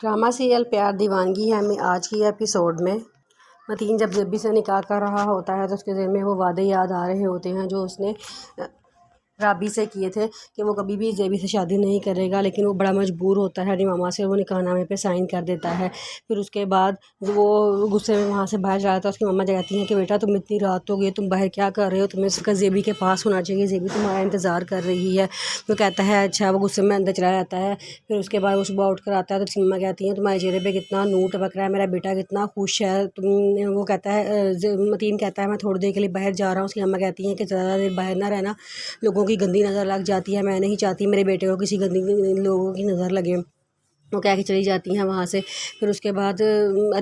Drama serial प्यार दीवानगी है हमें आज की एपिसोड में मतीन जब जेबी से निकाह कर रहा होता है तो उसके दिल में वो वादे याद आ रहे होते हैं जो उसने राबी से किए थे कि वो कभी भी जेबी से शादी नहीं करेगा, लेकिन वो बड़ा मजबूर होता है। अपनी मामा से वो निकाहनामे पे साइन कर देता है। फिर उसके बाद वो गुस्से में वहाँ से बाहर जाता है। उसकी मम्मा कहती हैं कि बेटा तुम इतनी रात हो गई, तुम बाहर क्या कर रहे हो, तुम्हें इसका जेबी के पास होना चाहिए, जेबी तुम्हारा इंतज़ार कर रही है। वो कहता है अच्छा। वो गुस्से में अंदर चला जाता है। फिर उसके बाद वो सुबह उठ कर आता है तो उसकी मम्मा कहती हैं तुम्हारे चेहरे पर कितना नूर टपक रहा है, मेरा बेटा कितना खुश है। वो कहता है मतीन कहता है मैं थोड़ी देर के लिए बाहर जा रहा हूँ। उसकी मम्मा कहती हैं कि ज़्यादा देर बाहर ना रहना, लोगों की गंदी नज़र लग जाती है, मैं नहीं चाहती मेरे बेटे को किसी गंदी लोगों की नज़र लगे। वो कह के चली जाती हैं वहाँ से। फिर उसके बाद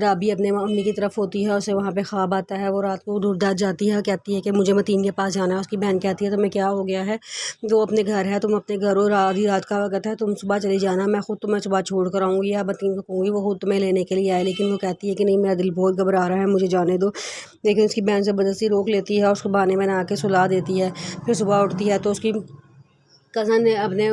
राबी अपने मम्मी की तरफ होती है, उसे वहाँ पे ख्वाब आता है। वो रात को ढूंढ जाती है, कहती है कि मुझे मतीन के पास जाना है। उसकी बहन कहती है तुम्हें क्या हो गया है, जो अपने घर है, तुम अपने घर हो, आधी रात का वक्त है, तुम सुबह चली जाना, मैं खुद तुम्हें सुबह छोड़ कर आऊँगी या मतीन को कहूँगी वो खुद तुम्हें लेने के लिए आए। लेकिन वो कहती है कि नहीं मेरा दिल बहुत घबरा रहा है, मुझे जाने दो। लेकिन उसकी बहन ज़बरदस्ती रोक लेती है और उसको बहाने बना के सुला देती है। फिर सुबह उठती है तो उसकी कज़न अपने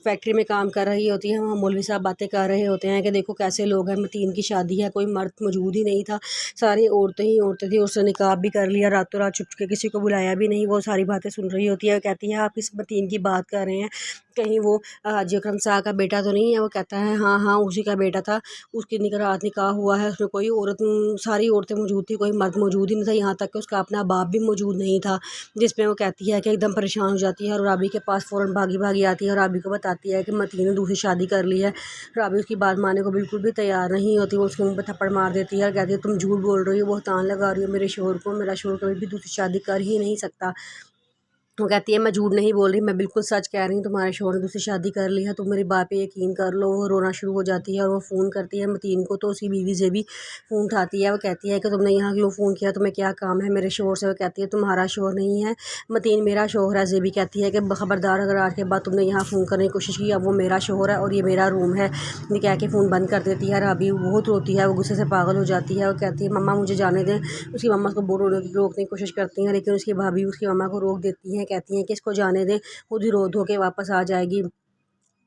फैक्ट्री में काम कर रही होती है। वहाँ मौलवी साहब बातें कर रहे होते हैं कि देखो कैसे लोग हैं, मतीन की शादी है, कोई मर्द मौजूद ही नहीं था, सारी औरतें ही औरतें थी, उसने निकाह भी कर लिया रातों रात छुप के, किसी को बुलाया भी नहीं। वो सारी बातें सुन रही होती है। कहती है आप इस मतीन की बात कर रहे हैं, कहीं वो हाजी अकरम साहब का बेटा तो नहीं है। वो कहता है हाँ हाँ उसी का बेटा था, उसकी रात निकाह हुआ है, उसमें कोई औरत, सारी औरतें मौजूद थी, कोई मर्द मौजूद ही नहीं था, यहाँ तक कि उसका अपना बाप भी मौजूद नहीं था। जिसमें वो कहती है कि एकदम परेशान हो जाती है और राबी के पास फ़ौरन भागी आती है और राबी को बताती है कि मतीन ने दूसरी शादी कर ली है। राबी उसकी बात मानने को बिल्कुल भी तैयार नहीं होती। वो उसके मुंह पर थप्पड़ मार देती है और कहती है तुम झूठ बोल रही हो, बहतान लगा रही हो मेरे शोहर को, मेरा शोहर कभी भी दूसरी शादी कर ही नहीं सकता। वो कहती है मैं झूठ नहीं बोल रही, मैं बिल्कुल सच कह रही हूँ, तुम्हारे शोहर ने दूसरी शादी कर ली है, तुम मेरी बात पे यकीन कर लो। वो रोना शुरू हो जाती है और वो फ़ोन करती है मतीन को, तो उसकी बीवी से भी फ़ोन उठाती है। वो कहती है कि तुमने यहाँ क्यों फ़ोन किया, तुम्हें क्या काम है मेरे शोहर से। वो कहती है तुम्हारा शोहर नहीं है मतीन, मेरा शोहर है। जेबी कहती है कि खबरदार अगर आज के बाद तुमने यहाँ फ़ोन करने की कोशिश की, अब वो मेरा शोहर है और ये मेरा रूम है। ये कह के फ़ोन बंद कर देती है। राबी बहुत रोती है, वो गुस्से से पागल हो जाती है। वो कहती है मम्मा मुझे जाने दें। उसकी मम्मा उसको रोकने की कोशिश करती हैं, लेकिन उसकी भाभी उसकी मम्मा को रोक देती हैं, कहती हैं कि इसको जाने दें, खुद ही रो धो के वापस आ जाएगी।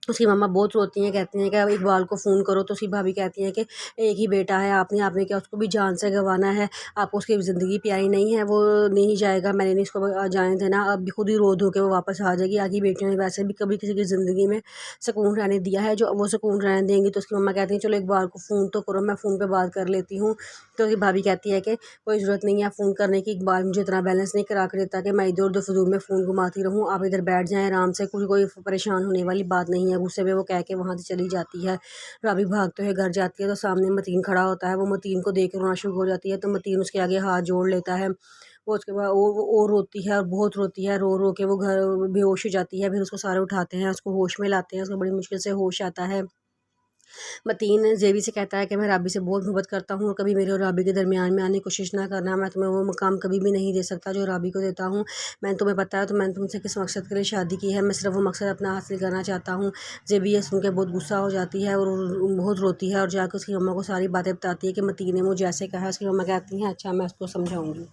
उसकी मम्मा बहुत रोती हैं, कहती हैं कि अब इकबाल को फ़ोन करो। तो उसकी भाभी कहती हैं कि एक ही बेटा है, आपने क्या उसको भी जान से गंवाना है, आपको उसकी ज़िंदगी प्यारी नहीं है, वो नहीं जाएगा, मैंने नहीं इसको जाने देना, अब खुद ही रो धो के वो वापस आ जाएगी। आगे बेटियों ने वैसे भी कभी किसी की ज़िंदगी में सुकून रहने दिया है, जो वो सुकून रहने देंगी। तो उसकी मम्मा कहती हैं चलो इकबाल को फ़ोन तो करो, मैं फ़ोन पर बात कर लेती हूँ। तो उसकी भाभी कहती है कि कोई ज़रूरत नहीं है फ़ोन करने की, इकबाल मुझे इतना बैलेंस नहीं करा कर देता कि मैं इधर उधर फजूल में फ़ोन घुमाती रहूँ, आप इधर बैठ जाएँ आराम से, कोई परेशान होने वाली बात नहीं है। गुस्से में वो कह के वहाँ से चली जाती है। राबी भागते हुए घर जाती है तो सामने मतीन खड़ा होता है। वो मतीन को देख कर रोना शुरू हो जाती है, तो मतीन उसके आगे हाथ जोड़ लेता है। वो उसके बाद वो रोती है और बहुत रोती है, रो रो के वो घर बेहोश हो जाती है। फिर उसको सारे उठाते हैं, उसको होश में लाते हैं, उसको बड़ी मुश्किल से होश आता है। मतीन जेबी से कहता है कि मैं राबी से बहुत मोहब्बत करता हूँ और कभी मेरे और राबी के दरमियान में आने की कोशिश ना करना, मैं तुम्हें वो मकाम कभी भी नहीं दे सकता जो राबी को देता हूँ। मैंने तुम्हें पता है तो मैंने तुमसे किस मकसद के लिए शादी की है, मैं सिर्फ वो मकसद अपना हासिल करना चाहता हूँ। जेबी ये सुन के बहुत गुस्सा हो जाती है और बहुत रोती है और जाकर उसकी मम्मा को सारी बातें बताती है कि मतीन ने मुझे ऐसे कहा। उसकी मम्मा कहती हैं अच्छा मैं उसको समझाऊँगी।